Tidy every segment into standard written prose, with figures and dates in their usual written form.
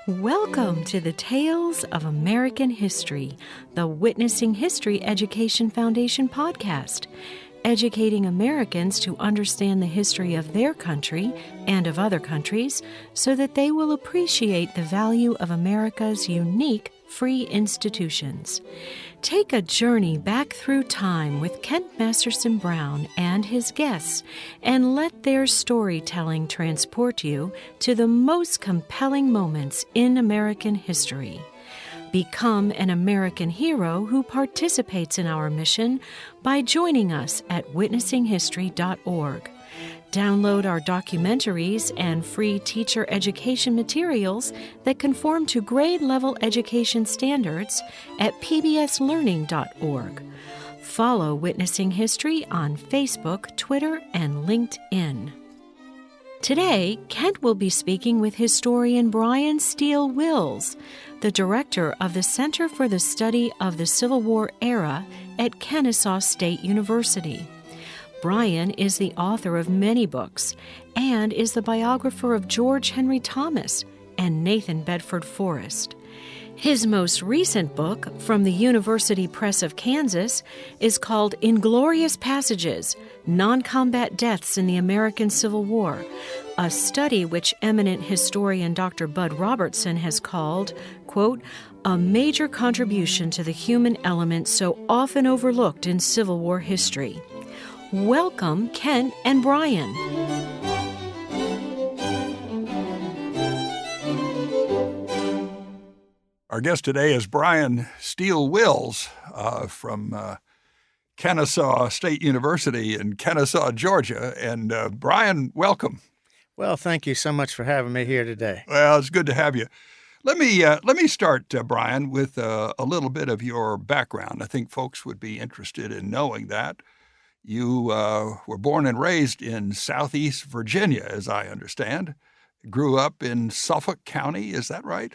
Welcome to the Tales of American History, the Witnessing History Education Foundation podcast, educating Americans to understand the history of their country and of other countries so that they will appreciate the value of America's unique free institutions. Take a journey back through time with Kent Masterson Brown and his guests, and let their storytelling transport you to the most compelling moments in American history. Become an American hero who participates in our mission by joining us at witnessinghistory.org. Download our documentaries and free teacher education materials that conform to grade-level education standards at pbslearning.org. Follow Witnessing History on Facebook, Twitter, and LinkedIn. Today, Kent will be speaking with historian Brian Steele Wills, the director of the Center for the Study of the Civil War Era at Kennesaw State University. Brian is the author of many books and is the biographer of George Henry Thomas and Nathan Bedford Forrest. His most recent book, from the University Press of Kansas, is called Inglorious Passages, Noncombat Deaths in the American Civil War, a study which eminent historian Dr. Bud Robertson has called, quote, a major contribution to the human element so often overlooked in Civil War history. Welcome, Kent and Brian. Our guest today is Brian Steele Wills from Kennesaw State University in Kennesaw, Georgia. And Brian, welcome. Well, thank you so much for having me here today. Well, it's good to have you. Let me start, Brian, with a little bit of your background. I think folks would be interested in knowing that. You were born and raised in Southeast Virginia, as I understand. Grew up in Suffolk County, is that right?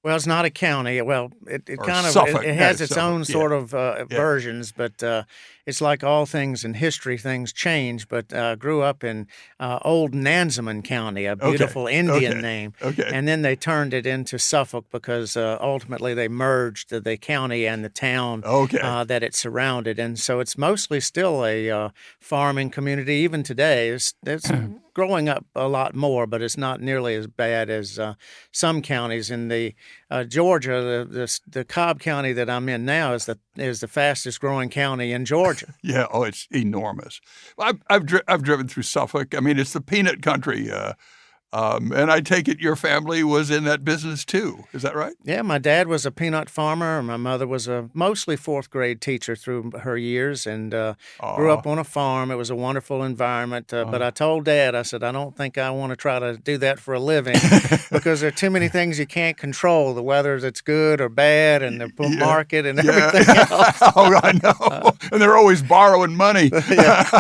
Well, it's not a county. Well, it kind of Suffolk. it has its Suffolk, own sort of versions, but it's like all things in history, things change. But grew up in old Nansemond County, a beautiful Indian name, and then they turned it into Suffolk because ultimately they merged the county and the town that it surrounded, and so it's mostly still a farming community even today. It's growing up a lot more, but it's not nearly as bad as some counties in the Georgia. The Cobb County that I'm in now is the fastest growing county in Georgia. Yeah, it's enormous. I've driven through Suffolk. I mean, it's the peanut country. And I take it your family was in that business too. Is that right? Yeah, my dad was a peanut farmer. My mother was a mostly fourth grade teacher through her years and grew up on a farm. It was a wonderful environment. But I told Dad, I said, I don't think I want to try to do that for a living because there are too many things you can't control, the weather that's good or bad and the market and everything else. Oh, I know. And they're always borrowing money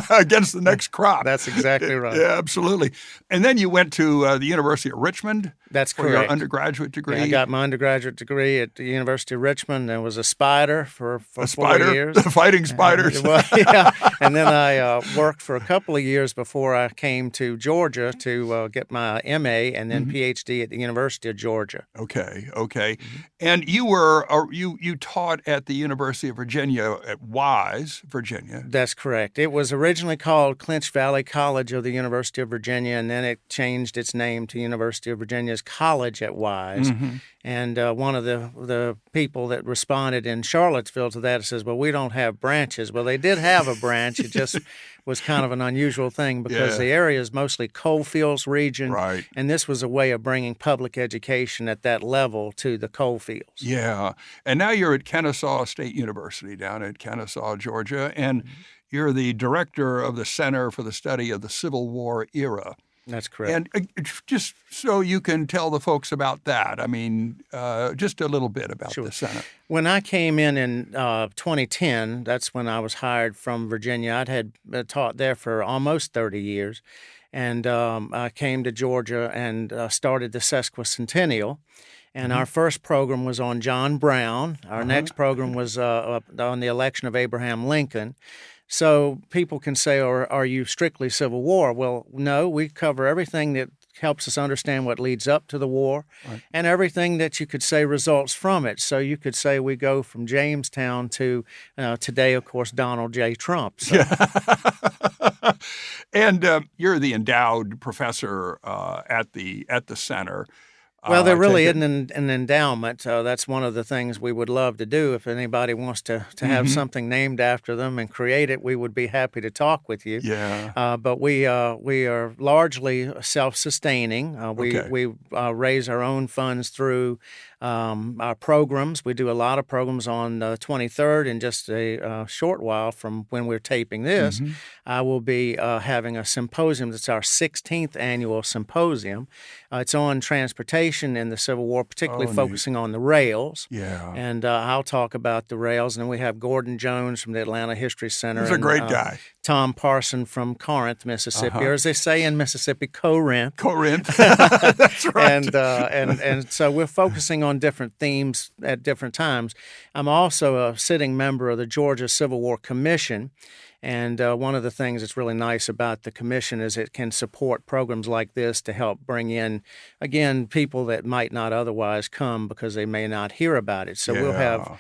against the next crop. That's exactly right. Yeah, absolutely. And then you went to the University of Richmond. That's for correct. Your undergraduate degree. Yeah, I got my undergraduate degree at the University of Richmond and was a spider for 4 years. Fighting spiders. And then I worked for a couple of years before I came to Georgia to get my MA and then PhD at the University of Georgia. Okay. And you taught at the University of Virginia at Wise, Virginia. That's correct. It was originally called Clinch Valley College of the University of Virginia, and then it changed its name to University of Virginia's College at Wise. And one of the people that responded in Charlottesville to that says, well, we don't have branches. Well, they did have a branch. It just was kind of an unusual thing because the area is mostly coalfields region. Right. And this was a way of bringing public education at that level to the coalfields. Yeah. And now you're at Kennesaw State University down at Kennesaw, Georgia, and you're the director of the Center for the Study of the Civil War Era. That's correct. And just so you can tell the folks about that, I mean, just a little bit about the center. When I came in 2010, that's when I was hired from Virginia. I'd had taught there for almost 30 years. And I came to Georgia and started the sesquicentennial. And our first program was on John Brown. Our next program was on the election of Abraham Lincoln. So people can say, are you strictly Civil War? Well, no, we cover everything that helps us understand what leads up to the war, and everything that you could say results from it. So you could say we go from Jamestown to today, of course, Donald J. Trump. So. Yeah. And you're the endowed professor at the center. Well, there really isn't an endowment. That's one of the things we would love to do. If anybody wants to have something named after them and create it, we would be happy to talk with you. Yeah. But we are largely self-sustaining. We raise our own funds through our programs. We do a lot of programs on the 23rd. In just a short while from when we're taping this, I will be having a symposium. That's our 16th annual symposium. It's on transportation in the Civil War, particularly focusing on the rails. Yeah. And I'll talk about the rails. And then we have Gordon Jones from the Atlanta History Center. He's a great guy. Tom Parson from Corinth, Mississippi, or as they say in Mississippi, Corinth. Corinth. That's right. And so we're focusing on different themes at different times. I'm also a sitting member of the Georgia Civil War Commission. And one of the things that's really nice about the commission is it can support programs like this to help bring in, again, people that might not otherwise come because they may not hear about it. So we'll have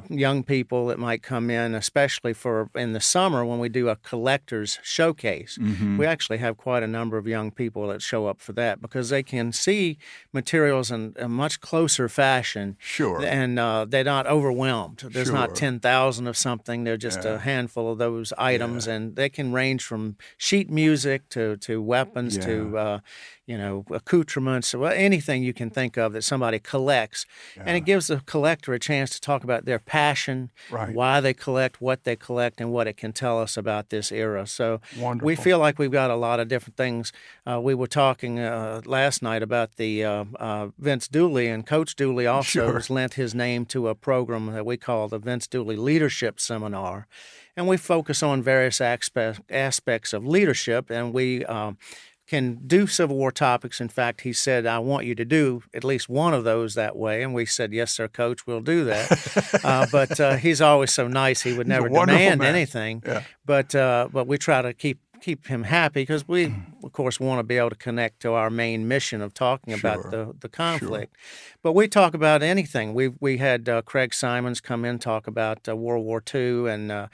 young people that might come in, especially for in the summer when we do a collector's showcase. We actually have quite a number of young people that show up for that because they can see materials in a much closer fashion. Sure. And they're not overwhelmed. There's not 10,000 of something. They're just a handful of those items, and they can range from sheet music to weapons to accoutrements, anything you can think of that somebody collects. And it gives the collector a chance to talk about their passion, why they collect, what they collect, and what it can tell us about this era. So we feel like we've got a lot of different things. We were talking last night about the Vince Dooley, and Coach Dooley also has lent his name to a program that we call the Vince Dooley Leadership Seminar. And we focus on various aspects of leadership, and we can do Civil War topics. In fact, he said, I want you to do at least one of those that way. And we said, yes, sir, Coach, we'll do that. But he's always so nice. He would never demand anything. Yeah. But we try to keep him happy because we, of course, want to be able to connect to our main mission of talking about the conflict. But we talk about anything. We had Craig Simons come in talk about World War II, and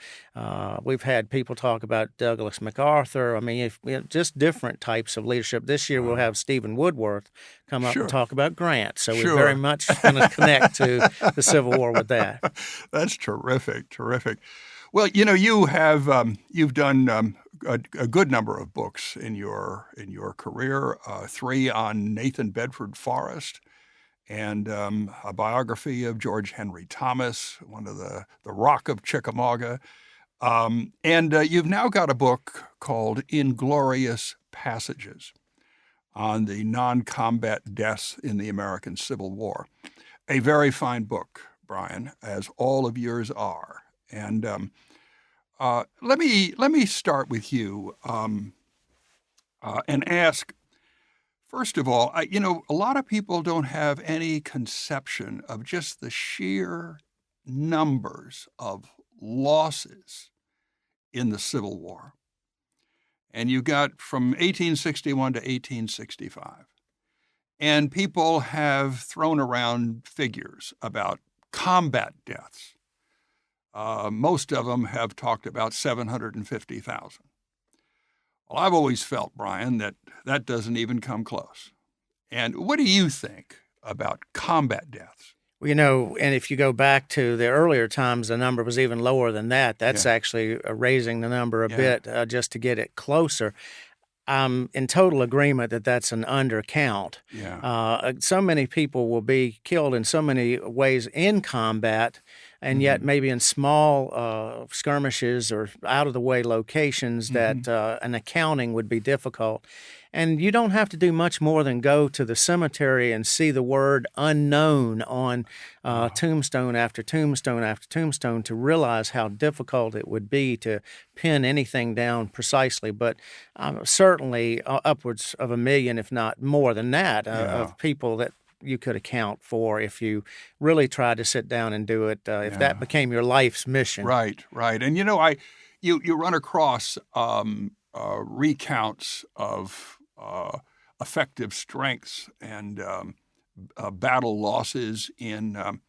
we've had people talk about Douglas MacArthur. I mean, just different types of leadership. This year we'll have Stephen Woodworth come up and talk about Grant. So we're very much going to connect to the Civil War with that. That's terrific, terrific. Well, you've done a good number of books in your career, 3 on Nathan Bedford Forrest, and a biography of George Henry Thomas, one of the Rock of Chickamauga. And you've now got a book called Inglorious Passages on the non-combat deaths in the American Civil War. A very fine book, Brian, as all of yours are. And let me start with you and ask, first of all, a lot of people don't have any conception of just the sheer numbers of losses in the Civil War. And you got from 1861 to 1865. And people have thrown around figures about combat deaths. Most of them have talked about 750,000. Well, I've always felt, Brian, that doesn't even come close. And what do you think about combat deaths? Well, and if you go back to the earlier times, the number was even lower than that. That's actually raising the number a bit just to get it closer. I'm in total agreement that that's an undercount. Yeah. So many people will be killed in so many ways in combat, and yet maybe in small skirmishes or out-of-the-way locations that an accounting would be difficult. And you don't have to do much more than go to the cemetery and see the word unknown on tombstone after tombstone after tombstone to realize how difficult it would be to pin anything down precisely. But certainly upwards of 1 million, if not more than that, of people that you could account for if you really tried to sit down and do it, if that became your life's mission. Right. And you run across recounts of effective strengths and battle losses in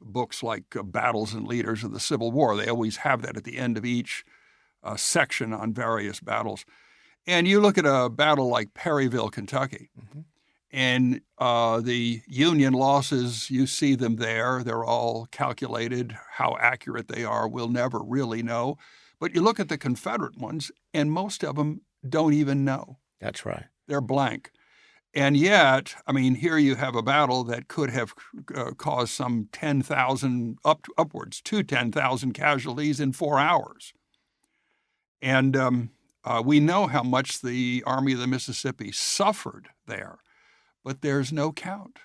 books like Battles and Leaders of the Civil War. They always have that at the end of each section on various battles. And you look at a battle like Perryville, Kentucky, and the Union losses, you see them there. They're all calculated. How accurate they are, we'll never really know. But you look at the Confederate ones, and most of them don't even know. That's right. They're blank. And yet, I mean, here you have a battle that could have caused some 10,000, upwards to 10,000 casualties in 4 hours. And we know how much the Army of the Mississippi suffered there, but there's no count.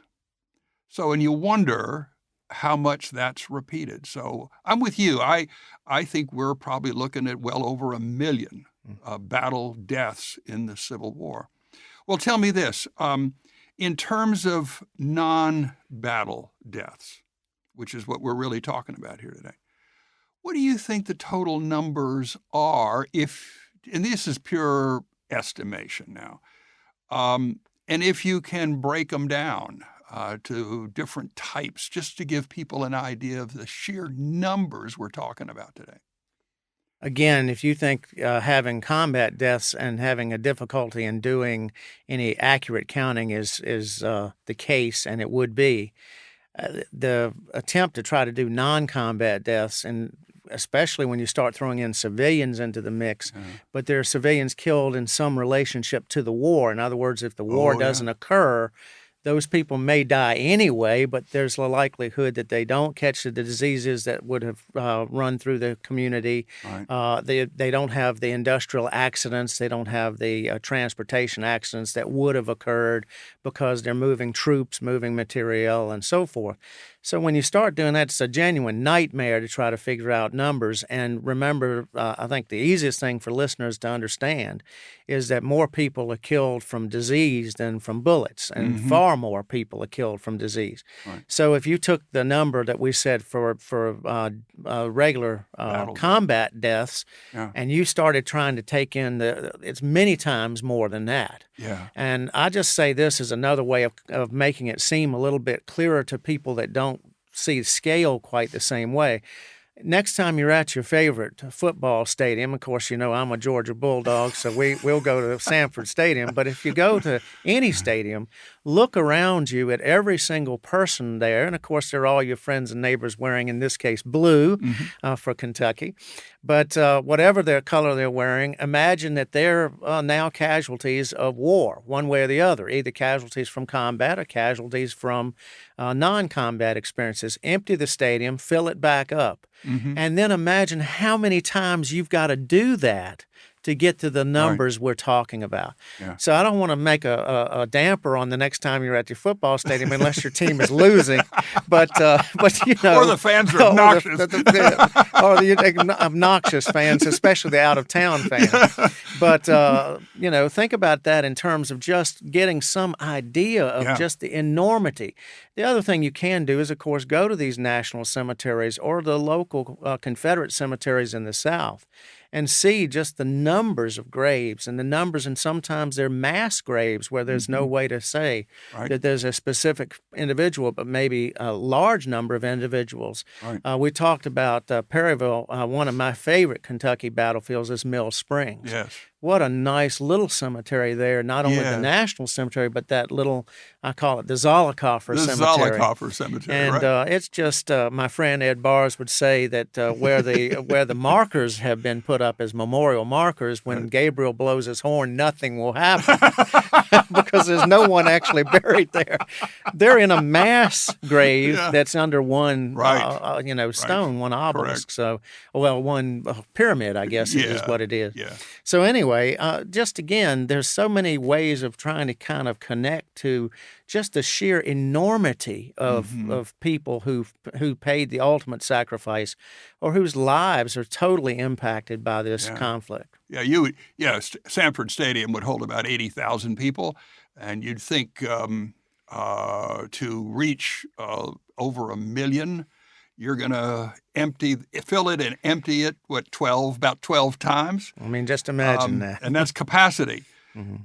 So, and you wonder how much that's repeated. So I'm with you. I think we're probably looking at well over 1 million battle deaths in the Civil War. Well, tell me this. In terms of non-battle deaths, which is what we're really talking about here today, what do you think the total numbers are and this is pure estimation now, and if you can break them down to different types, just to give people an idea of the sheer numbers we're talking about today? Again, if you think having combat deaths and having a difficulty in doing any accurate counting is the case, and it would be, the attempt to try to do non-combat deaths, and especially when you start throwing in civilians into the mix, but there are civilians killed in some relationship to the war. In other words, if the war doesn't occur, those people may die anyway, but there's a likelihood that they don't catch the diseases that would have run through the community. Right. They don't have the industrial accidents. They don't have the transportation accidents that would have occurred because they're moving troops, moving material, and so forth. So when you start doing that, it's a genuine nightmare to try to figure out numbers. And remember, I think the easiest thing for listeners to understand is that more people are killed from disease than from bullets, and far more people are killed from disease. Right. So if you took the number that we said for regular combat deaths, and you started trying to take in it's many times more than that. Yeah. And I just say this is another way of making it seem a little bit clearer to people that don't see scale quite the same way. Next time you're at your favorite football stadium, of course, you know I'm a Georgia Bulldog, so we'll go to Sanford Stadium. But if you go to any stadium, look around you at every single person there. And, of course, they're all your friends and neighbors wearing, in this case, blue for Kentucky. But whatever their color they're wearing, imagine that they're now casualties of war, one way or the other, either casualties from combat or casualties from non-combat experiences. Empty the stadium, fill it back up. And then imagine how many times you've got to do that to get to the numbers we're talking about. Yeah. So I don't want to make a damper on the next time you're at your football stadium unless your team is losing. But you know, or the fans are obnoxious. Or the obnoxious fans, especially the out-of-town fans. But, you know, think about that in terms of just getting some idea of just the enormity. The other thing you can do is, of course, go to these national cemeteries or the local Confederate cemeteries in the South and see just the numbers of graves and the numbers, and sometimes they're mass graves where there's no way to say that there's a specific individual, but maybe a large number of individuals. Right. We talked about Perryville. One of my favorite Kentucky battlefields is Mill Springs. Yes. What a nice little cemetery there, not only the National Cemetery, but that little, I call it the Zollicoffer Cemetery. The Zollicoffer Cemetery, and it's just, my friend Ed Bars would say that where the markers have been put up as memorial markers, when Gabriel blows his horn, nothing will happen because there's no one actually buried there. They're in a mass grave that's under one, stone, one obelisk. Correct. So, one pyramid, I guess is what it is. Yeah. So anyway, just again, there's so many ways of trying to kind of connect to just the sheer enormity of people who paid the ultimate sacrifice or whose lives are totally impacted by this conflict. Yeah, Sanford Stadium would hold about 80,000 people, and you'd think to reach over 1 million, you're going to fill it and empty it, about 12 times? I mean, just imagine that. And that's capacity.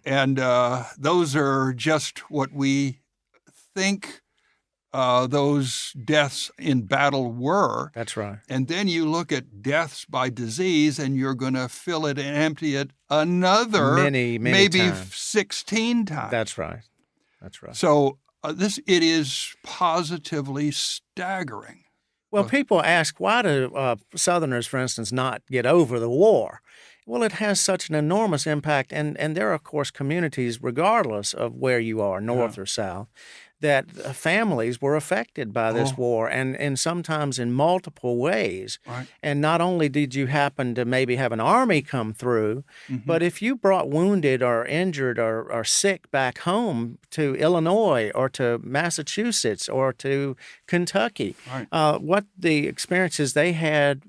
And those are just what we think those deaths in battle were. That's right. And then you look at deaths by disease, and you're going to fill it and empty it another many maybe times. 16 times. That's right. That's right. So it is positively staggering. Well, people ask, why do Southerners, for instance, not get over the war? Well, it has such an enormous impact, and there are, of course, communities, regardless of where you are, north or south, that families were affected by this war, and sometimes in multiple ways. Right. And not only did you happen to maybe have an army come through, but if you brought wounded or injured or sick back home to Illinois or to Massachusetts or to Kentucky, what the experiences they had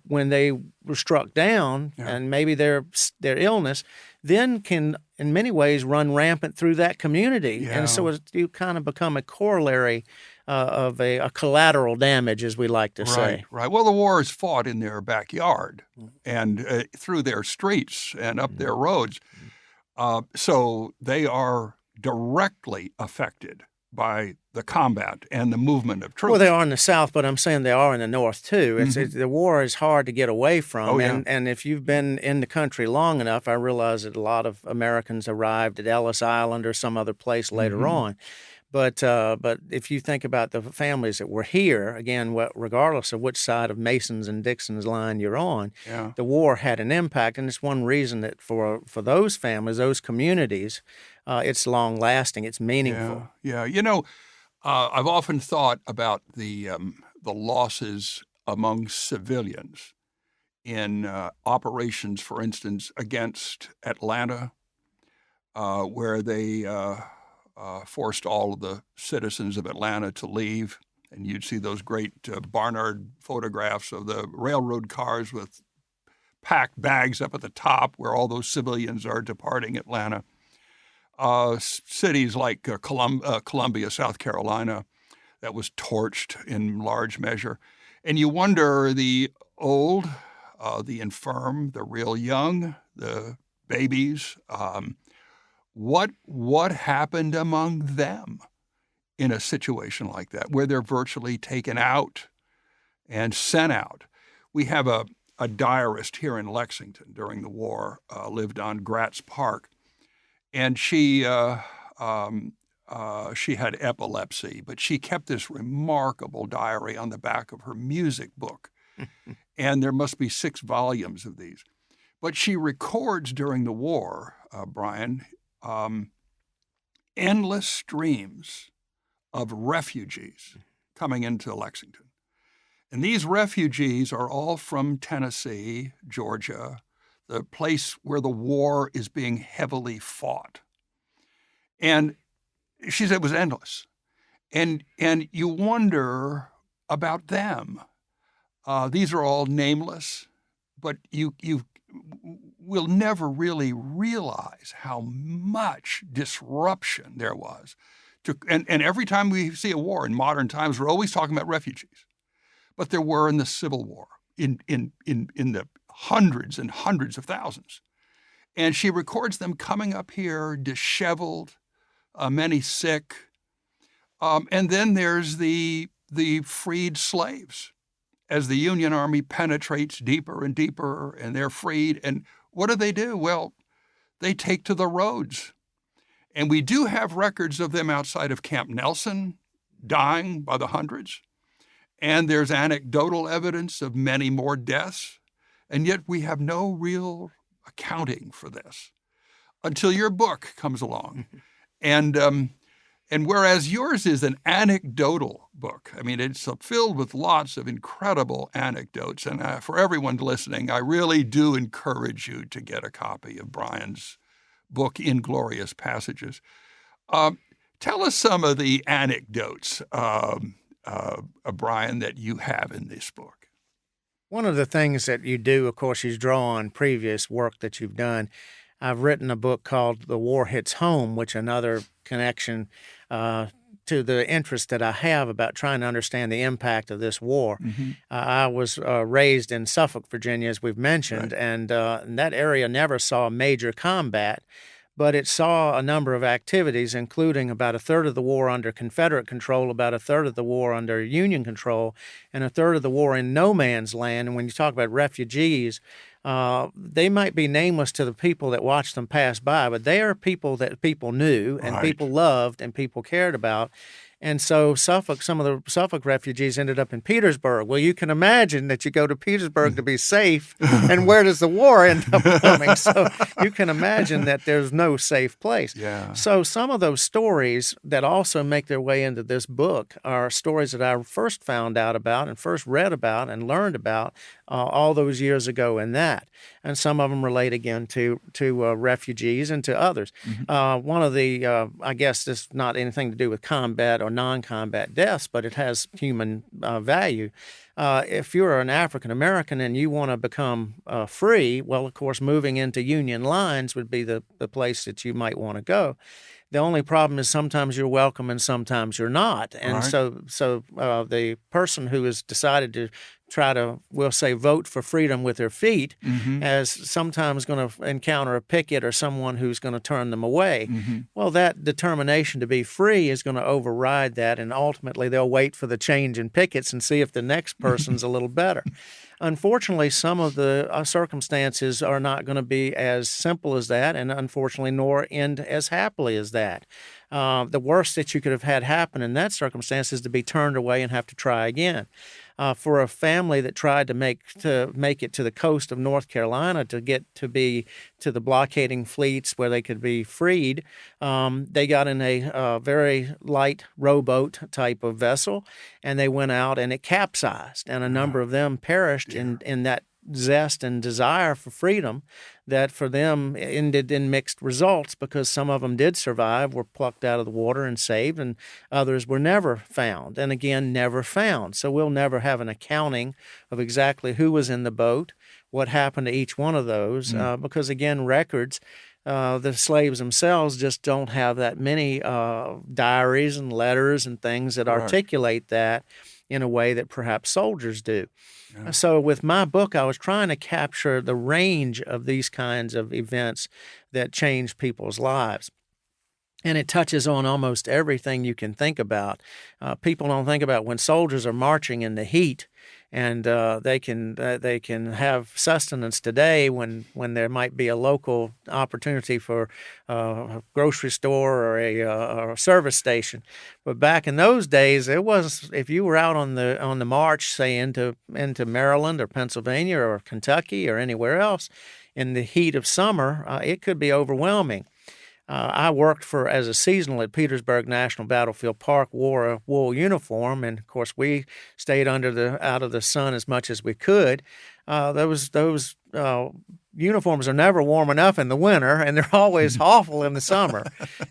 when they were struck down and maybe their illness then can, in many ways, run rampant through that community. Yeah. And so you kind of become a corollary of a collateral damage, as we like to say. Right. Well, the war is fought in their backyard and through their streets and up their roads. So they are directly affected by the combat and the movement of troops. Well, they are in the South, but I'm saying they are in the North, too. The war is hard to get away from, and if you've been in the country long enough, I realize that a lot of Americans arrived at Ellis Island or some other place later on. But if you think about the families that were here, again, regardless of which side of Mason's and Dixon's line you're on, the war had an impact, and it's one reason that for those families, those communities, it's long-lasting, it's meaningful. Yeah. You know, I've often thought about the losses among civilians in operations, for instance, against Atlanta, where they forced all of the citizens of Atlanta to leave. And you'd see those great Barnard photographs of the railroad cars with packed bags up at the top where all those civilians are departing Atlanta. Cities like Columbia, South Carolina, that was torched in large measure. And you wonder, the old, the infirm, the real young, the babies, what happened among them in a situation like that, where they're virtually taken out and sent out? We have a diarist here in Lexington during the war, lived on Gratz Park, and she had epilepsy, but she kept this remarkable diary on the back of her music book, and there must be 6 volumes of these. But she records during the war, Brian, endless streams of refugees coming into Lexington. And these refugees are all from Tennessee, Georgia, the place where the war is being heavily fought. And she said it was endless. And you wonder about them. These are all nameless, but you will never really realize how much disruption there was. And every time we see a war in modern times, we're always talking about refugees. But there were in the Civil War, in the hundreds and hundreds of thousands. And she records them coming up here disheveled, many sick. And then there's the freed slaves. As the Union Army penetrates deeper and deeper, and they're freed. And what do? Well, they take to the roads. And we do have records of them outside of Camp Nelson, dying by the hundreds. And there's anecdotal evidence of many more deaths. And yet we have no real accounting for this until your book comes along. And whereas yours is an anecdotal book, I mean, it's filled with lots of incredible anecdotes. And for everyone listening, I really do encourage you to get a copy of Brian's book, Inglorious Passages. Tell us some of the anecdotes, Brian, that you have in this book. One of the things that you do, of course, is draw on previous work that you've done. I've written a book called The War Hits Home, which another connection to the interest that I have about trying to understand the impact of this war. I was raised in Suffolk, Virginia, as we've mentioned, and that area never saw major combat. but it saw a number of activities, including about a third of the war under Confederate control, about a third of the war under Union control, and a third of the war in no man's land. And when you talk about refugees, they might be nameless to the people that watched them pass by, but they are people that people knew and people loved and people cared about. And so some of the Suffolk refugees ended up in Petersburg. Well, you can imagine that you go to Petersburg to be safe, and where does the war end up coming? So you can imagine that there's no safe place. Yeah. So some of those stories that also make their way into this book are stories that I first found out about and first read about and learned about all those years ago in that. And some of them relate again to refugees and to others. Mm-hmm. One of the, I guess this not anything to do with combat or non-combat deaths, but it has human value. If you're an African American and you want to become free, well, of course, moving into Union lines would be the place that you might want to go. The only problem is sometimes you're welcome and sometimes you're not. And so the person who has decided to try to, we'll say, vote for freedom with their feet is sometimes going to encounter a picket or someone who's going to turn them away. Well, that determination to be free is going to override that, and ultimately they'll wait for the change in pickets and see if the next person's a little better. Unfortunately, some of the circumstances are not going to be as simple as that, and unfortunately, nor end as happily as that. The worst that you could have had happen in that circumstance is to be turned away and have to try again. For a family that tried to make it to the coast of North Carolina to get to be to the blockading fleets where they could be freed, they got in a very light rowboat type of vessel, and they went out and it capsized, and a number of them perished in that zest and desire for freedom that for them ended in mixed results, because some of them did survive, were plucked out of the water and saved, and others were never found, and again, never found. So we'll never have an accounting of exactly who was in the boat, what happened to each one of those, because again, records, the slaves themselves just don't have that many diaries and letters and things that articulate that in a way that perhaps soldiers do. Yeah. So with my book, I was trying to capture the range of these kinds of events that change people's lives. And it touches on almost everything you can think about. People don't think about when soldiers are marching in the heat, and they can have sustenance today when there might be a local opportunity for a grocery store or a service station. But back in those days, it was, if you were out on the march, say into Maryland or Pennsylvania or Kentucky or anywhere else in the heat of summer, it could be overwhelming. I worked as a seasonal at Petersburg National Battlefield Park, wore a wool uniform, and of course we stayed out of the sun as much as we could. Those uniforms are never warm enough in the winter, and they're always awful in the summer.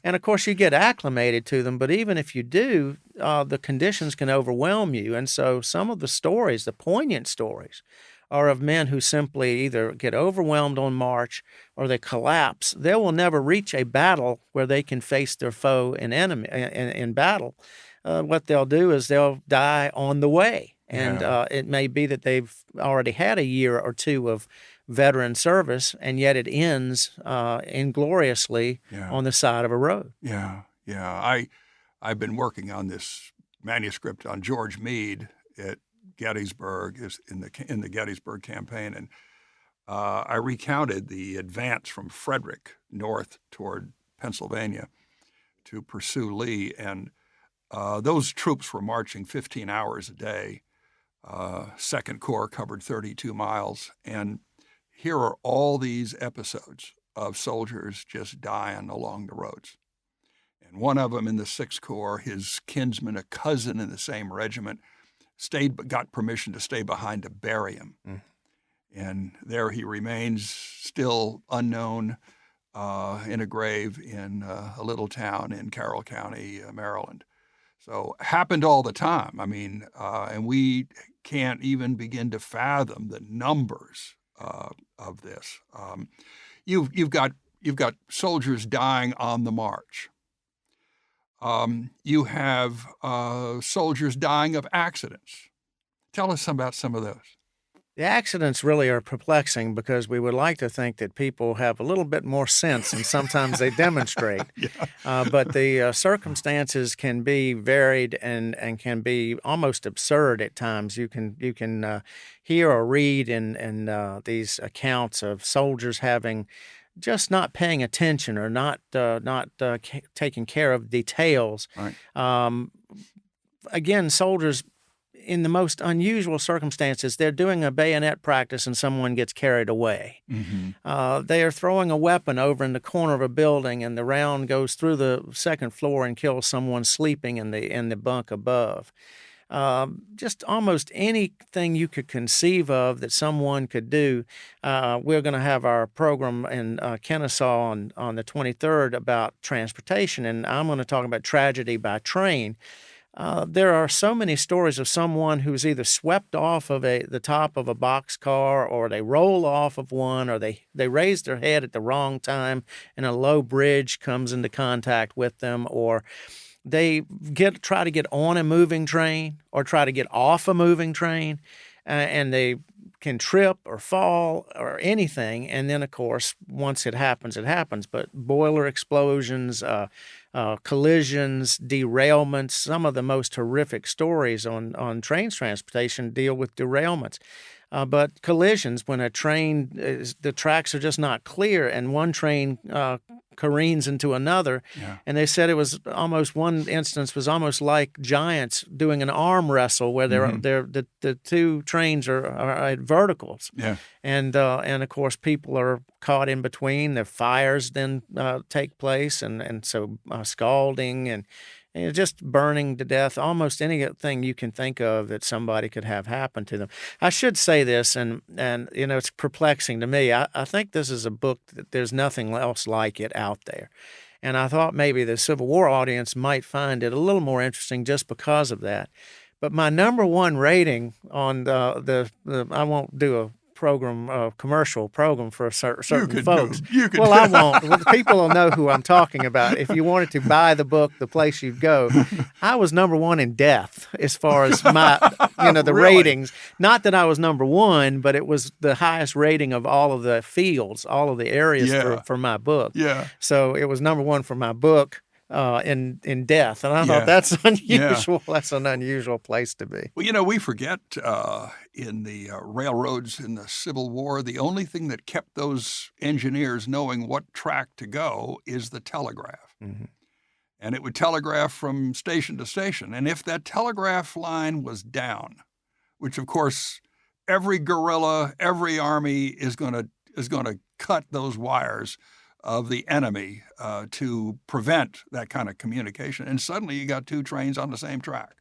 And of course you get acclimated to them, but even if you do, the conditions can overwhelm you. And so some of the stories, the poignant stories, are of men who simply either get overwhelmed on march or they collapse. They will never reach a battle where they can face their foe in battle. What they'll do is they'll die on the way. And it may be that they've already had a year or two of veteran service, and yet it ends ingloriously on the side of a road. I've been working on this manuscript on George Meade at Gettysburg, is in the Gettysburg campaign, and I recounted the advance from Frederick north toward Pennsylvania to pursue Lee, and those troops were marching 15 hours a day. Second Corps covered 32 miles, and here are all these episodes of soldiers just dying along the roads. And one of them in the Sixth Corps, his kinsman, a cousin in the same regiment, got permission to stay behind to bury him. And there he remains, still unknown, in a grave in a little town in Carroll County, Maryland. So happened all the time. I mean, and we can't even begin to fathom the numbers of this. You've got soldiers dying on the march. You have soldiers dying of accidents. Tell us about some of those. The accidents really are perplexing because we would like to think that people have a little bit more sense, and sometimes they demonstrate. But the circumstances can be varied and can be almost absurd at times. You can hear or read in these accounts of soldiers having just not paying attention or not taking care of details. Right. Again, soldiers, in the most unusual circumstances, they're doing a bayonet practice and someone gets carried away. Mm-hmm. They are throwing a weapon over in the corner of a building and the round goes through the second floor and kills someone sleeping in the bunk above. Just almost anything you could conceive of that someone could do. We're going to have our program in Kennesaw on the 23rd about transportation, and I'm going to talk about tragedy by train. There are so many stories of someone who's either swept off of the top of a boxcar, or they roll off of one, or they raise their head at the wrong time and a low bridge comes into contact with them, or they try to get on a moving train or try to get off a moving train, and they can trip or fall or anything. And then, of course, once it happens, it happens. But boiler explosions, collisions, derailments, some of the most horrific stories on train transportation deal with derailments. But collisions, when a train, the tracks are just not clear and one train careens into another. Yeah. And they said it was one instance was almost like giants doing an arm wrestle where the two trains are at verticals. Yeah. And of course, people are caught in between. The fires then take place, and so scalding and just burning to death, almost anything you can think of that somebody could have happen to them. I should say this, and it's perplexing to me. I think this is a book that there's nothing else like it out there. And I thought maybe the Civil War audience might find it a little more interesting just because of that. But my number one rating on the I won't do a commercial program for certain folks. Well, I won't. People will know who I'm talking about. If you wanted to buy the book, the place you'd go. I was number one in death as far as my, the Really? ratings. Not that I was number one, but it was the highest rating of all of the fields, all of the areas for my book. Yeah. So it was number one for my book. In death, and I thought that's unusual. Yeah. That's an unusual place to be. Well, we forget in the railroads in the Civil War, the only thing that kept those engineers knowing what track to go is the telegraph. Mm-hmm. And it would telegraph from station to station. And if that telegraph line was down, which of course every guerrilla, every army is going to cut those wires of the enemy to prevent that kind of communication. And suddenly you got two trains on the same track.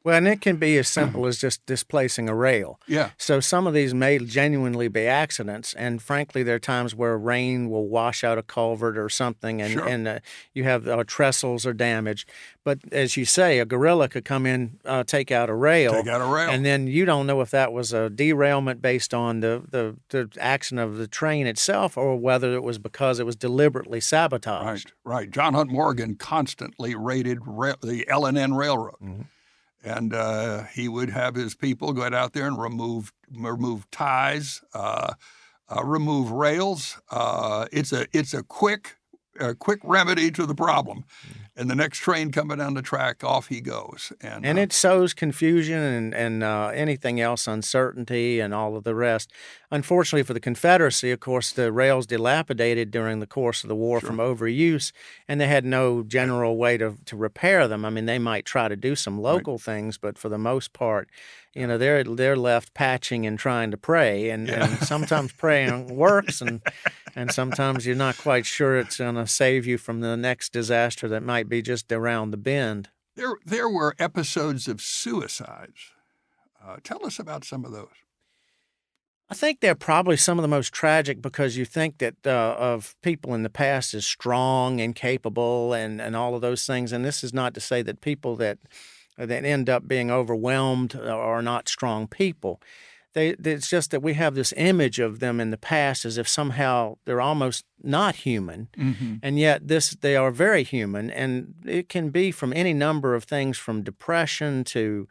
Well, and it can be as simple as just displacing a rail. Yeah. So some of these may genuinely be accidents, and frankly, there are times where rain will wash out a culvert or something, and you have trestles are damaged. But as you say, a guerrilla could come in, take out a rail, and then you don't know if that was a derailment based on the action of the train itself, or whether it was because it was deliberately sabotaged. Right. John Hunt Morgan constantly raided the L&N Railroad. Mm-hmm. And he would have his people go out there and remove ties, remove rails. It's a quick remedy to the problem. And the next train coming down the track, off he goes. And it sows confusion and anything else, uncertainty and all of the rest. Unfortunately for the Confederacy, of course, the rails dilapidated during the course of the war from overuse, and they had no general way to repair them. I mean, they might try to do some local things, but for the most part, they're left patching and trying to pray, and sometimes praying works, and sometimes you're not quite sure it's going to save you from the next disaster that might be just around the bend. There were episodes of suicides. Tell us about some of those. I think they're probably some of the most tragic because you think that of people in the past as strong and capable and all of those things. And this is not to say that people that end up being overwhelmed are not strong people. it's just that we have this image of them in the past as if somehow they're almost not human, and yet they are very human, and it can be from any number of things, from depression to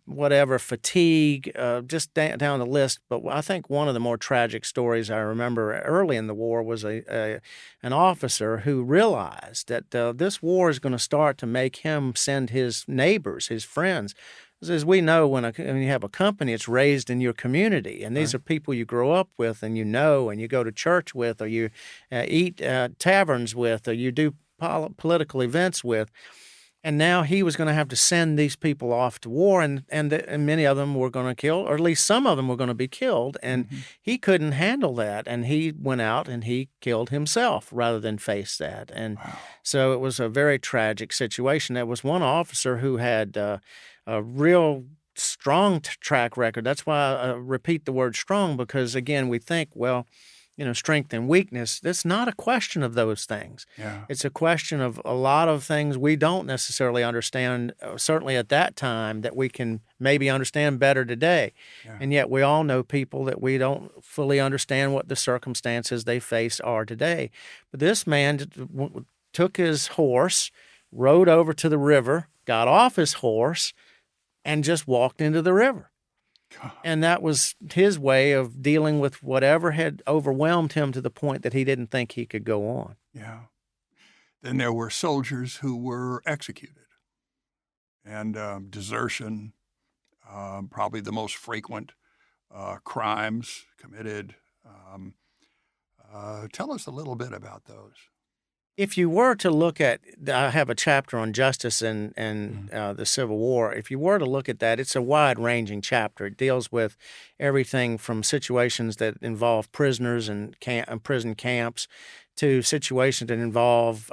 whatever, fatigue, just down the list. But I think one of the more tragic stories I remember early in the war was an officer who realized that this war is going to start to make him send his neighbors, his friends. As we know, when you have a company, it's raised in your community, and these are people you grow up with, and and you go to church with, or you eat taverns with, or you do political events with. And now he was going to have to send these people off to war, and many of them were going to kill, or at least some of them were going to be killed, and he couldn't handle that, and he went out and he killed himself rather than face that. And so it was a very tragic situation. There was one officer who had a real strong track record. That's why I repeat the word strong, because, again, we think, well, strength and weakness. It's not a question of those things. Yeah. It's a question of a lot of things we don't necessarily understand, certainly at that time, that we can maybe understand better today. Yeah. And yet we all know people that we don't fully understand what the circumstances they face are today. But this man took his horse, rode over to the river, got off his horse, and just walked into the river. And that was his way of dealing with whatever had overwhelmed him to the point that he didn't think he could go on. Yeah. Then there were soldiers who were executed. And desertion, probably the most frequent crimes committed. Tell us a little bit about those. If you were to look at, I have a chapter on justice and the Civil War. If you were to look at that, it's a wide-ranging chapter. It deals with everything from situations that involve prisoners and prison camps to situations that involve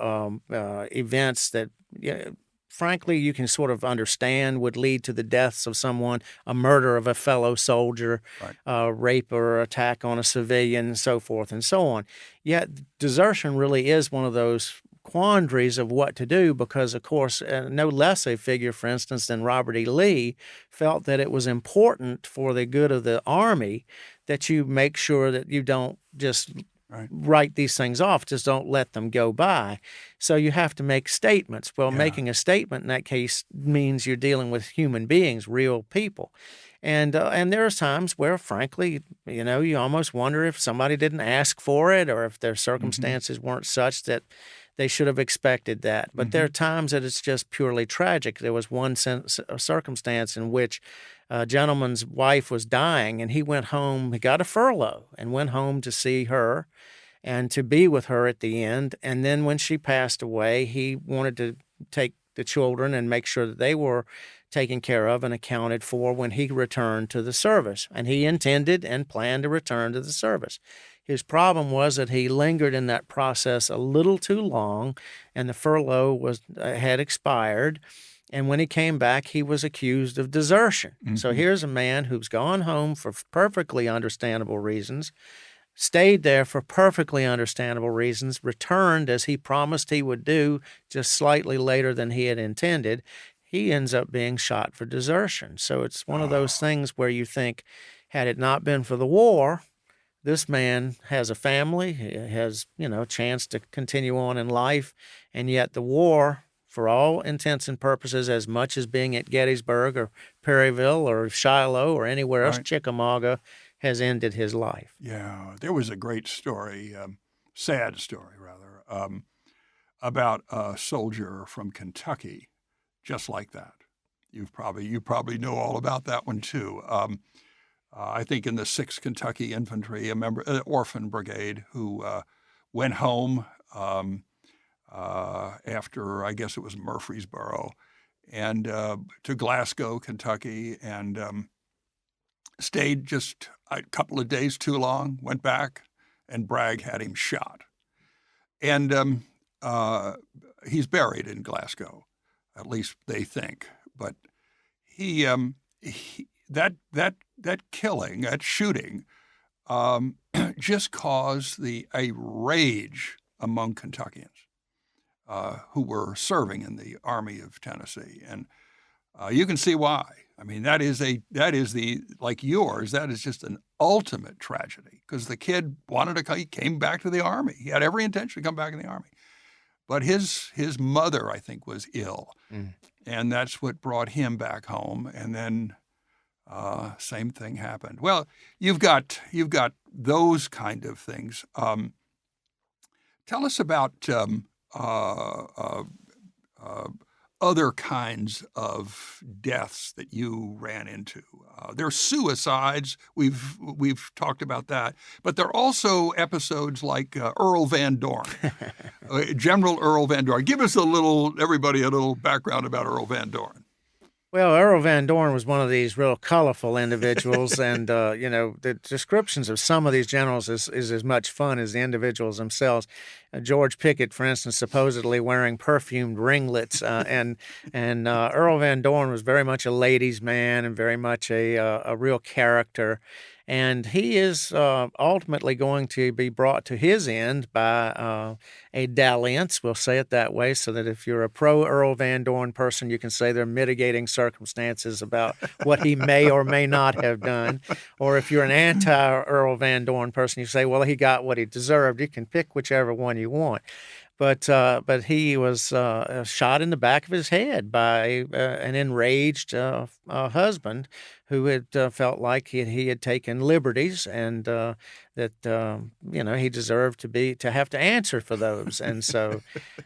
events that, frankly, you can sort of understand would lead to the deaths of someone, a murder of a fellow soldier, rape or attack on a civilian, and so forth and so on. Yet desertion really is one of those quandaries of what to do because, of course, no less a figure, for instance, than Robert E. Lee felt that it was important for the good of the Army that you make sure that you don't just write these things off, just don't let them go by. So you have to make statements. Well, making a statement in that case means you're dealing with human beings, real people. And there are times where, frankly, you almost wonder if somebody didn't ask for it or if their circumstances weren't such that they should have expected that. But there are times that it's just purely tragic. There was one circumstance in which a gentleman's wife was dying, and he went home. He got a furlough and went home to see her and to be with her at the end. And then when she passed away, he wanted to take the children and make sure that they were taken care of and accounted for when he returned to the service. And he intended and planned to return to the service. His problem was that he lingered in that process a little too long, and the furlough had expired. And when he came back, he was accused of desertion. So here's a man who's gone home for perfectly understandable reasons, stayed there for perfectly understandable reasons, returned as he promised he would do just slightly later than he had intended. He ends up being shot for desertion. So it's one of those things where you think, had it not been for the war, this man has a family, he has, a chance to continue on in life, and yet the war, for all intents and purposes, as much as being at Gettysburg or Perryville or Shiloh or anywhere else, Chickamauga, has ended his life. Yeah, there was a great story, sad story rather, about a soldier from Kentucky, just like that. You probably know all about that one too. I think in the 6th Kentucky Infantry, orphan brigade, who went home after, I guess it was Murfreesboro, and to Glasgow, Kentucky, and stayed just a couple of days too long, went back, and Bragg had him shot. And he's buried in Glasgow, at least they think. But that killing, that shooting, just caused a rage among Kentuckians who were serving in the Army of Tennessee. And You can see why. I mean, that is like yours. That is just an ultimate tragedy because the kid he came back to the Army. He had every intention to come back in the Army, but his mother, I think, was ill, and that's what brought him back home. And then same thing happened. Well, you've got those kind of things. Tell us about other kinds of deaths that you ran into. There's suicides. We've talked about that, but there are also episodes like Earl Van Dorn, General Earl Van Dorn. Give us everybody a little background about Earl Van Dorn. Well, Earl Van Dorn was one of these real colorful individuals, and the descriptions of some of these generals is as much fun as the individuals themselves. George Pickett, for instance, supposedly wearing perfumed ringlets, and Earl Van Dorn was very much a ladies' man and very much a real character. And he is ultimately going to be brought to his end by a dalliance, we'll say it that way, so that if you're a pro-Earl Van Dorn person, you can say there are mitigating circumstances about what he may or may not have done. Or if you're an anti-Earl Van Dorn person, you say, well, he got what he deserved. You can pick whichever one you want. But he was shot in the back of his head by an enraged husband who had felt like he had taken liberties and that he deserved to have to answer for those. And so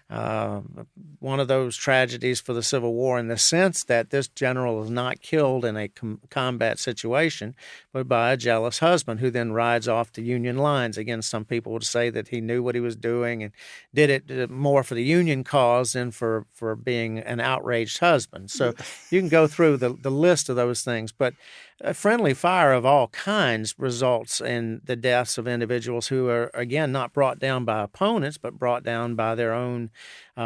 one of those tragedies for the Civil War in the sense that this general is not killed in a combat situation, but by a jealous husband who then rides off the Union lines. Again, some people would say that he knew what he was doing and did it more for the Union cause than for being an outraged husband. So you can go through the list of those things, but friendly fire of all kinds results in the deaths of individuals who are, again, not brought down by opponents, but brought down by their own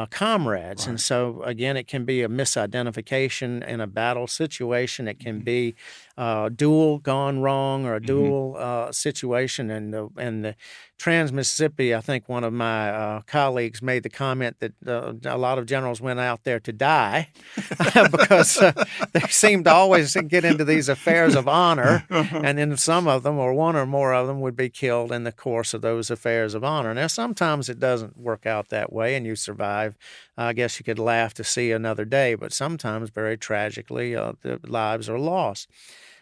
comrades. Right. And so, again, it can be a misidentification in a battle situation. It can be a duel gone wrong or a duel situation. And the Trans-Mississippi, I think one of my colleagues made the comment that a lot of generals went out there to die because they seemed to always get into these affairs of honor, and then some of them, or one or more of them, would be killed in the course of those affairs of honor. Now, sometimes it doesn't work out that way, and you survive. I guess you could laugh to see another day, but sometimes, very tragically, the lives are lost.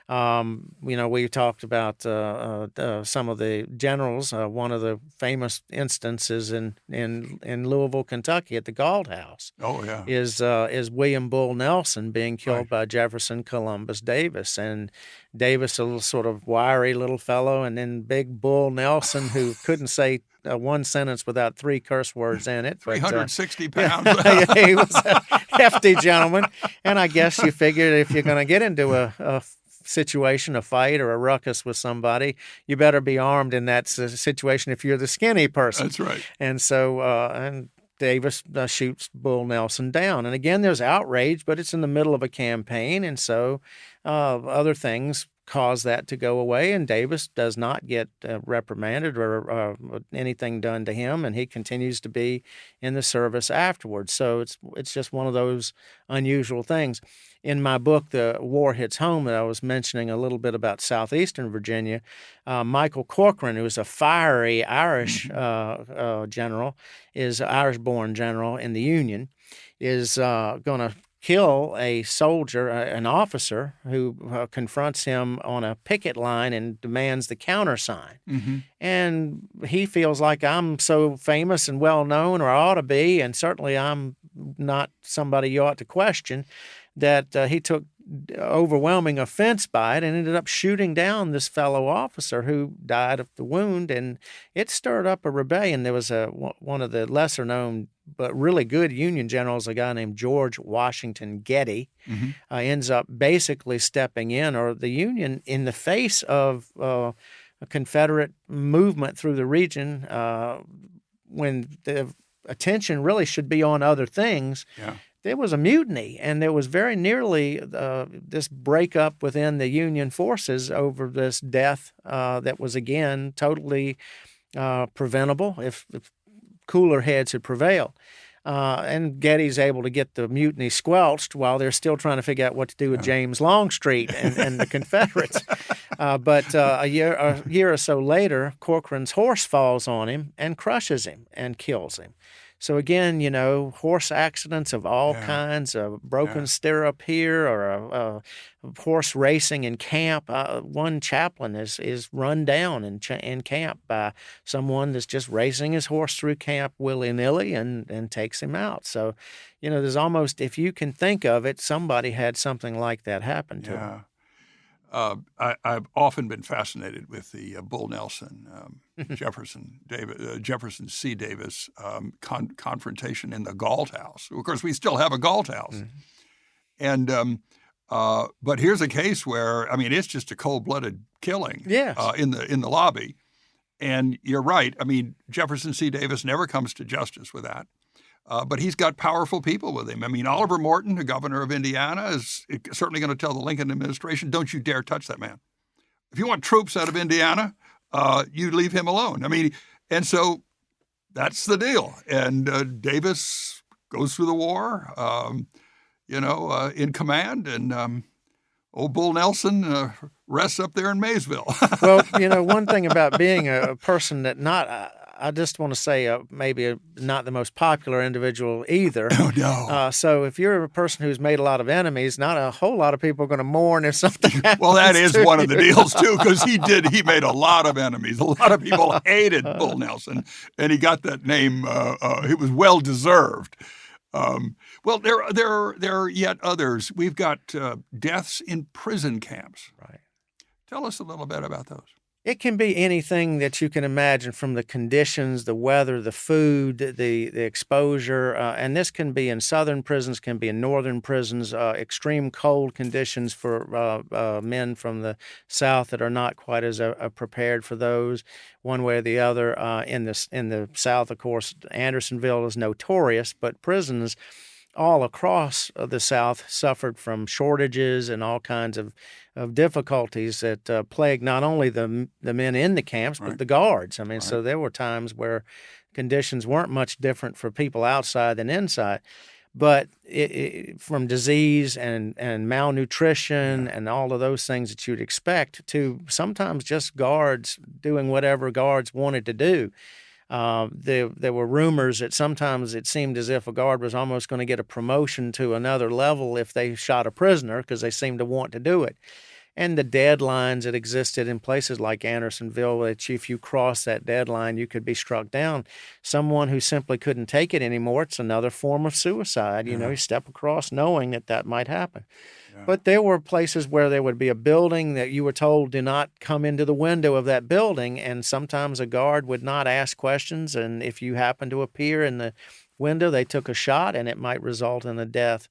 We talked about some of the generals. One of the famous instances in Louisville, Kentucky, at the Galt House. Oh yeah, is William Bull Nelson being killed by Jefferson Columbus Davis, and Davis, a little sort of wiry little fellow, and then Big Bull Nelson, who couldn't say one sentence without 3 curse words in it. 360 pounds. He was a hefty gentleman, and I guess you figured if you're going to get into a situation, a fight or a ruckus with somebody, you better be armed in that situation if you're the skinny person. That's right. And so, and Davis shoots Bull Nelson down. And again, there's outrage, but it's in the middle of a campaign, and so other things cause that to go away, and Davis does not get reprimanded or anything done to him, and he continues to be in the service afterwards. So it's just one of those unusual things. In my book, The War Hits Home, that I was mentioning a little bit about southeastern Virginia, Michael Corcoran, who is a fiery Irish general, is an Irish-born general in the Union, is going to kill a soldier, an officer, who confronts him on a picket line and demands the countersign. Mm-hmm. And he feels like, I'm so famous and well-known, or I ought to be, and certainly I'm not somebody you ought to question, that he took overwhelming offense by it and ended up shooting down this fellow officer who died of the wound, and it stirred up a rebellion. There was one of the lesser-known but really good Union generals, a guy named George Washington Getty, ends up basically stepping in, or the Union, in the face of a Confederate movement through the region, when the attention really should be on other things. Yeah. There was a mutiny, and there was very nearly this breakup within the Union forces over this death that was, again, totally preventable if cooler heads had prevailed. And Getty's able to get the mutiny squelched while they're still trying to figure out what to do with James Longstreet and the Confederates. But a year or so later, Corcoran's horse falls on him and crushes him and kills him. So again, horse accidents of all kinds, a broken stirrup here or a horse racing in camp. One chaplain is run down in camp by someone that's just racing his horse through camp willy-nilly and takes him out. So, there's almost, if you can think of it, somebody had something like that happen to them. I've often been fascinated with the Bull Nelson, Jefferson C. Davis confrontation in the Galt House. Of course, we still have a Galt House. And but here's a case where, it's just a cold-blooded killing in the lobby. And you're right. Jefferson C. Davis never comes to justice with that. But he's got powerful people with him. Oliver Morton, the governor of Indiana, is certainly going to tell the Lincoln administration, don't you dare touch that man. If you want troops out of Indiana, you leave him alone. And so that's the deal. And Davis goes through the war, in command, and old Bull Nelson rests up there in Maysville. Well, one thing about being a person that I just want to say maybe not the most popular individual either. Oh, no. So if you're a person who's made a lot of enemies, not a whole lot of people are going to mourn if something happens. Well, that is one of the deals, too, because he made a lot of enemies. A lot of people hated Bull Nelson, and he got that name. It was well-deserved. Well, there are yet others. We've got deaths in prison camps. Right. Tell us a little bit about those. It can be anything that you can imagine, from the conditions, the weather, the food, the exposure, and this can be in southern prisons, can be in northern prisons, extreme cold conditions for men from the south that are not quite as prepared for those, one way or the other. In the south, of course, Andersonville is notorious, but prisons all across the South suffered from shortages and all kinds of difficulties that plagued not only the men in the camps, but the guards. So there were times where conditions weren't much different for people outside than inside. But from disease and malnutrition and all of those things that you'd expect, to sometimes just guards doing whatever guards wanted to do. There were rumors that sometimes it seemed as if a guard was almost going to get a promotion to another level if they shot a prisoner, because they seemed to want to do it. And the deadlines that existed in places like Andersonville, that if you cross that deadline, you could be struck down. Someone who simply couldn't take it anymore, it's another form of suicide. You step across knowing that might happen. Yeah. But there were places where there would be a building that you were told, do not come into the window of that building, and sometimes a guard would not ask questions, and if you happened to appear in the window, they took a shot, and it might result in a death.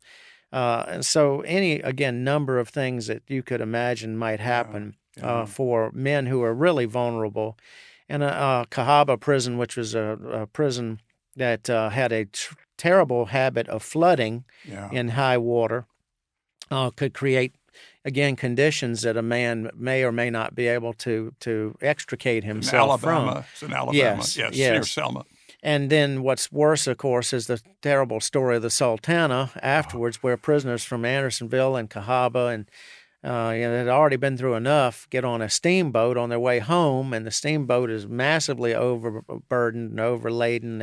And so number of things that you could imagine might happen for men who are really vulnerable. And Cahaba prison, which was a prison that had a terrible habit of flooding in high water, could create, again, conditions that a man may or may not be able to extricate himself from. It's in Alabama, yes, near Selma. And then what's worse, of course, is the terrible story of the Sultana afterwards, where prisoners from Andersonville and Cahaba and had already been through enough, get on a steamboat on their way home, and the steamboat is massively overburdened and overladen,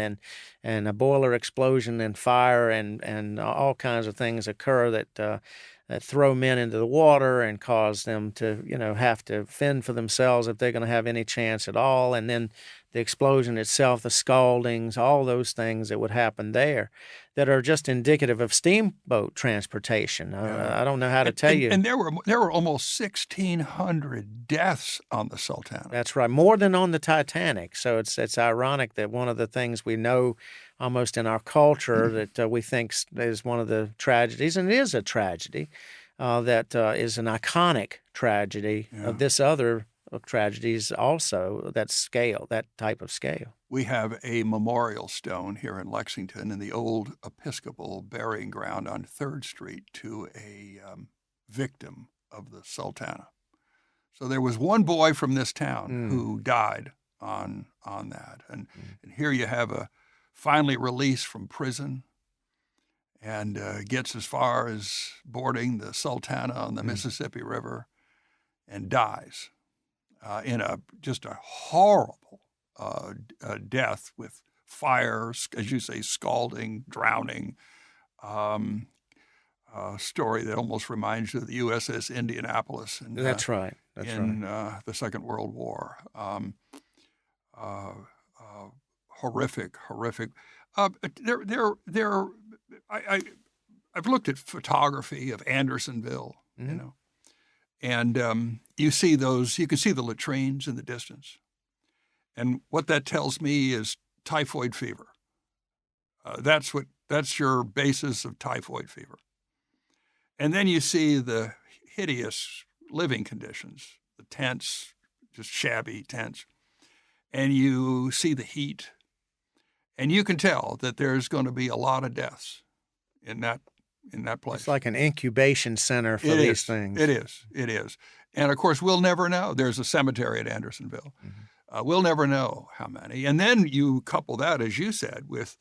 and a boiler explosion and fire and all kinds of things occur that throw men into the water and cause them to, have to fend for themselves if they're going to have any chance at all. And then the explosion itself, the scaldings, all those things that would happen there that are just indicative of steamboat transportation. I don't know how to tell you. And there were almost 1,600 deaths on the Sultana. That's right, more than on the Titanic. So it's ironic that one of the things we know almost in our culture that we think is one of the tragedies, and it is a tragedy, that is an iconic tragedy of this other tragedies also, that type of scale. We have a memorial stone here in Lexington in the old Episcopal burying ground on 3rd Street to a victim of the Sultana. So there was one boy from this town who died on that. And here you have a finally released from prison and gets as far as boarding the Sultana on the Mississippi River and dies in just a horrible death with fire, as you say, scalding, drowning. Story that almost reminds you of the USS Indianapolis. And, That's right. That's in right. The Second World War. Horrific. I've looked at photography of Andersonville, and you see those. You can see the latrines in the distance, and what that tells me is typhoid fever. That's your basis of typhoid fever. And then you see the hideous living conditions, the tents, just shabby tents, and you see the heat, and you can tell that there's going to be a lot of deaths in that place. It's like an incubation center for these things. It is. And of course, we'll never know. There's a cemetery at Andersonville. We'll never know how many. And then you couple that, as you said, with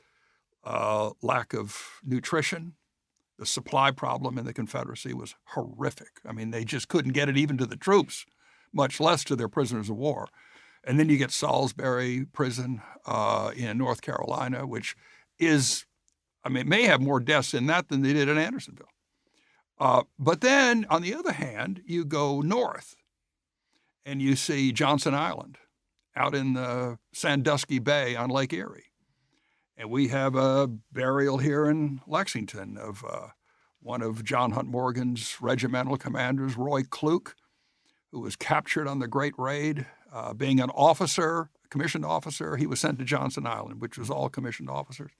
lack of nutrition. The supply problem in the Confederacy was horrific. I mean, they just couldn't get it even to the troops, much less to their prisoners of war. And then you get Salisbury Prison in North Carolina, which may have more deaths in that than they did in Andersonville. But then, on the other hand, you go north and you see Johnson Island out in the Sandusky Bay on Lake Erie. And we have a burial here in Lexington of one of John Hunt Morgan's regimental commanders, Roy Kluke, who was captured on the Great Raid. Being an officer, a commissioned officer, he was sent to Johnson Island, which was all commissioned officers.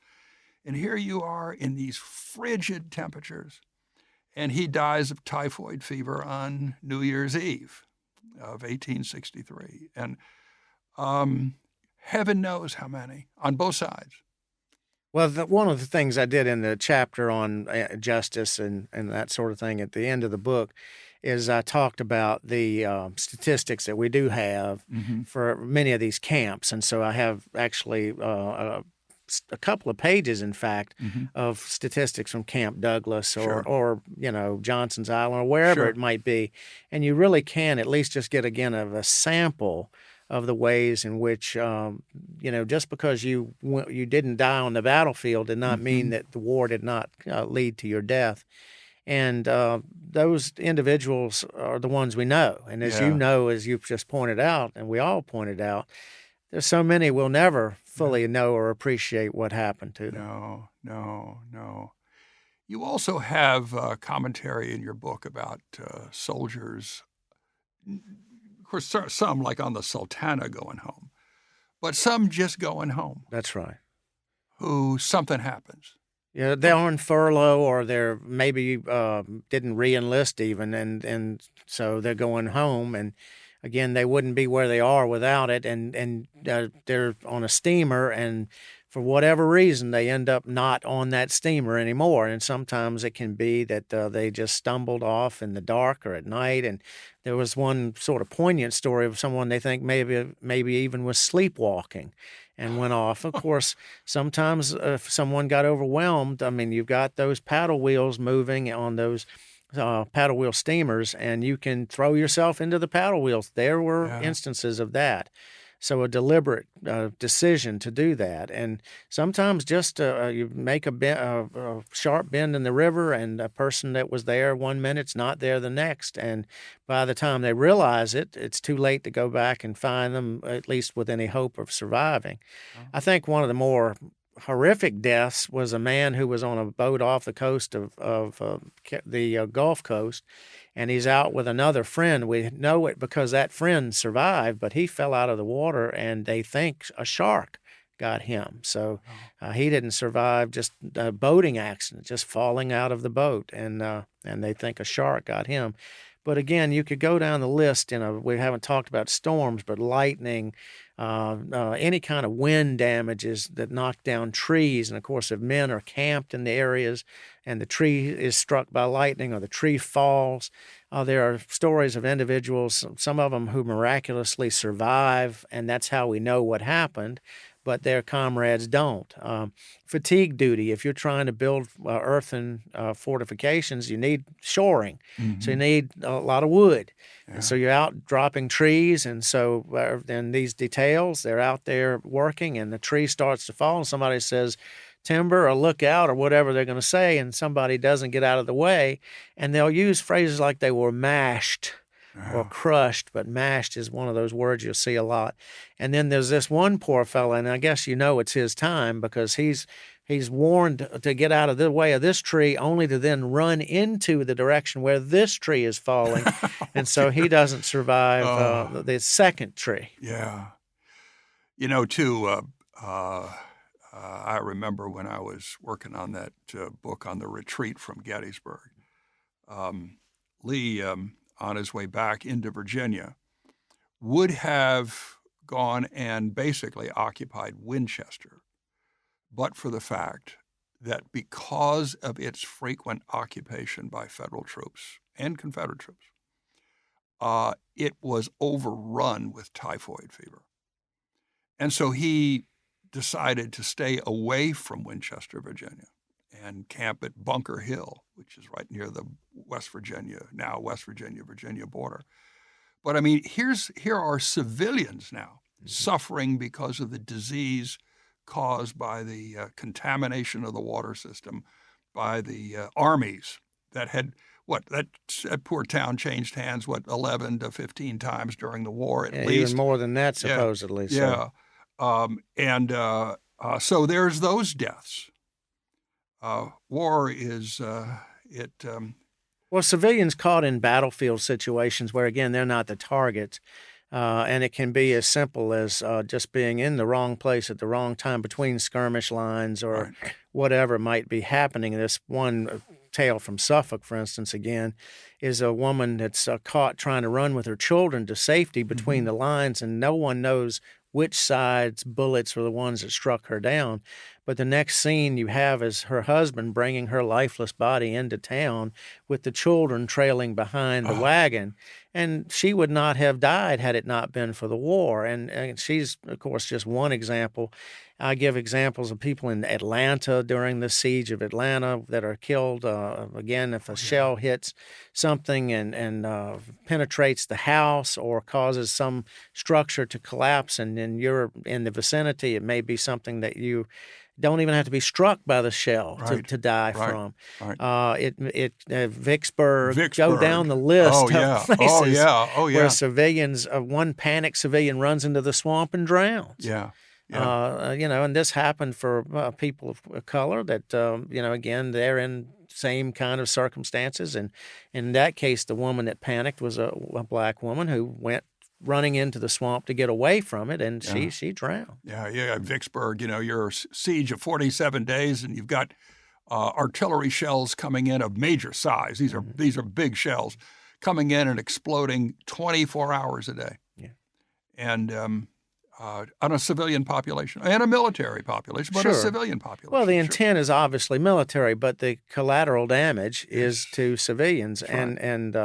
And here you are in these frigid temperatures, and he dies of typhoid fever on New Year's Eve of 1863. And heaven knows how many, on both sides. Well, one of the things I did in the chapter on justice and that sort of thing at the end of the book is I talked about the statistics that we do have for many of these camps. And so I have actually a couple of pages, in fact, of statistics from Camp Douglas or Johnson's Island or wherever it might be. And you really can at least just get, again, a sample of the ways in which, just because you didn't die on the battlefield did not mean that the war did not lead to your death. And those individuals are the ones we know. And as you know, as you've just pointed out, and we all pointed out, there's so many we'll never fully know or appreciate what happened to them. No. You also have commentary in your book about soldiers. Of course, some, like on the Sultana, going home, but some just going home. That's right. Who something happens. Yeah, they're on furlough, or they're maybe didn't re-enlist even, and so they're going home. And again, they wouldn't be where they are without it. And they're on a steamer, and for whatever reason, they end up not on that steamer anymore. And sometimes it can be that they just stumbled off in the dark or at night. And there was one sort of poignant story of someone they think maybe even was sleepwalking and went off. Of course, sometimes if someone got overwhelmed, I mean, you've got those paddle wheels moving on those paddle wheel steamers, and you can throw yourself into the paddle wheels. There were instances of that. So a deliberate decision to do that. And sometimes just you make a sharp bend in the river, and a person that was there 1 minute's not there the next. And by the time they realize it, it's too late to go back and find them, at least with any hope of surviving. I think one of the more horrific deaths was a man who was on a boat off the coast of the Gulf Coast, and he's out with another friend. We know it because that friend survived, but he fell out of the water, and they think a shark got him. So he didn't survive, just a boating accident, just falling out of the boat, and they think a shark got him. But again, you could go down the list. We haven't talked about storms, but lightning, any kind of wind damages that knock down trees. And of course, if men are camped in the areas and the tree is struck by lightning or the tree falls, there are stories of individuals, some of them who miraculously survive, and that's how we know what happened. but their comrades don't. Fatigue duty, if you're trying to build earthen fortifications, you need shoring. So you need a lot of wood. And so you're out dropping trees, and so then these details, they're out there working, and the tree starts to fall, and somebody says, timber or look out or whatever they're going to say, and somebody doesn't get out of the way, and they'll use phrases like they were mashed or crushed, but mashed is one of those words you'll see a lot. And then there's this one poor fella, and I guess it's his time, because he's warned to get out of the way of this tree, only to then run into the direction where this tree is falling. And so he doesn't survive the second tree. Yeah. I remember when I was working on that book on the retreat from Gettysburg, Lee, on his way back into Virginia, would have gone and basically occupied Winchester, but for the fact that because of its frequent occupation by Federal troops and Confederate troops, it was overrun with typhoid fever. And so he decided to stay away from Winchester, Virginia, and camp at Bunker Hill, which is right near the West Virginia border. But I mean, here are civilians now suffering because of the disease caused by the contamination of the water system, by the armies that had, that poor town changed hands, 11 to 15 times during the war at least. Even more than that, supposedly. Yeah. So there's those deaths. War is Well, civilians caught in battlefield situations where, again, they're not the target, and it can be as simple as just being in the wrong place at the wrong time between skirmish lines or whatever might be happening. This one tale from Suffolk, for instance, again, is a woman that's caught trying to run with her children to safety between the lines, and no one knows which side's bullets were the ones that struck her down. But the next scene you have is her husband bringing her lifeless body into town with the children trailing behind the wagon. And she would not have died had it not been for the war. And she's, of course, just one example. I give examples of people in Atlanta during the siege of Atlanta that are killed. Again, if a shell hits something and penetrates the house or causes some structure to collapse, and then you're in the vicinity, it may be something that you don't even have to be struck by the shell to die from. Vicksburg, go down the list of places where civilians, one panicked civilian runs into the swamp and drowns. And this happened for people of color that, again, they're in same kind of circumstances. And in that case, the woman that panicked was a black woman who went running into the swamp to get away from it, and she drowned. Vicksburg, your siege of 47 days, and you've got artillery shells coming in of major size. These are big shells coming in and exploding 24 hours a day. And on a civilian population and a military population, but a civilian population. Well, the intent is obviously military, but the collateral damage is to civilians. And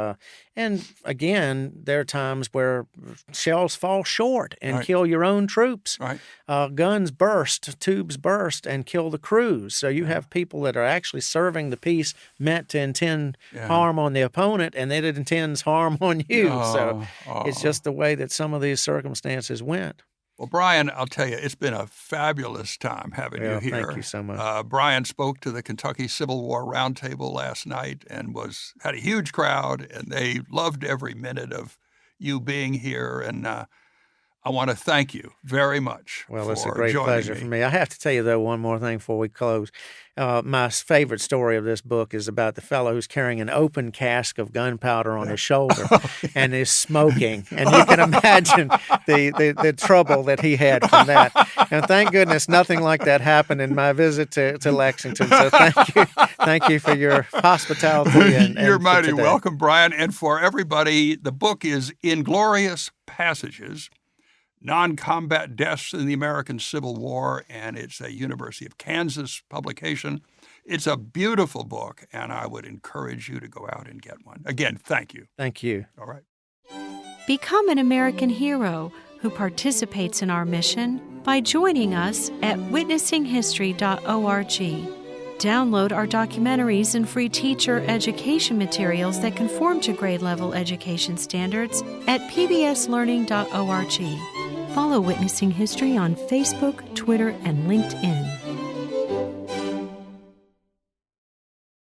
again, there are times where shells fall short and kill your own troops. Guns burst, tubes burst, and kill the crews. So you have people that are actually serving the piece meant to intend harm on the opponent, and it intends harm on you. So it's just the way that some of these circumstances went. Well, Brian, I'll tell you, it's been a fabulous time having you here. Thank you so much. Brian spoke to the Kentucky Civil War Roundtable last night and had a huge crowd, and they loved every minute of you being here. And I want to thank you very much. Well, it's a great pleasure for me. I have to tell you, though, one more thing before we close. My favorite story of this book is about the fellow who's carrying an open cask of gunpowder on his shoulder and is smoking. And you can imagine the trouble that he had from that. And thank goodness nothing like that happened in my visit to Lexington. So thank you. Thank you for your hospitality. And you're mighty welcome, Brian. And for everybody, the book is Inglorious Passages, Noncombat Deaths in the American Civil War, and it's a University of Kansas publication. It's a beautiful book, and I would encourage you to go out and get one. Again, thank you. Thank you. All right. Become an American hero who participates in our mission by joining us at witnessinghistory.org. Download our documentaries and free teacher education materials that conform to grade-level education standards at pbslearning.org. Follow Witnessing History on Facebook, Twitter, and LinkedIn.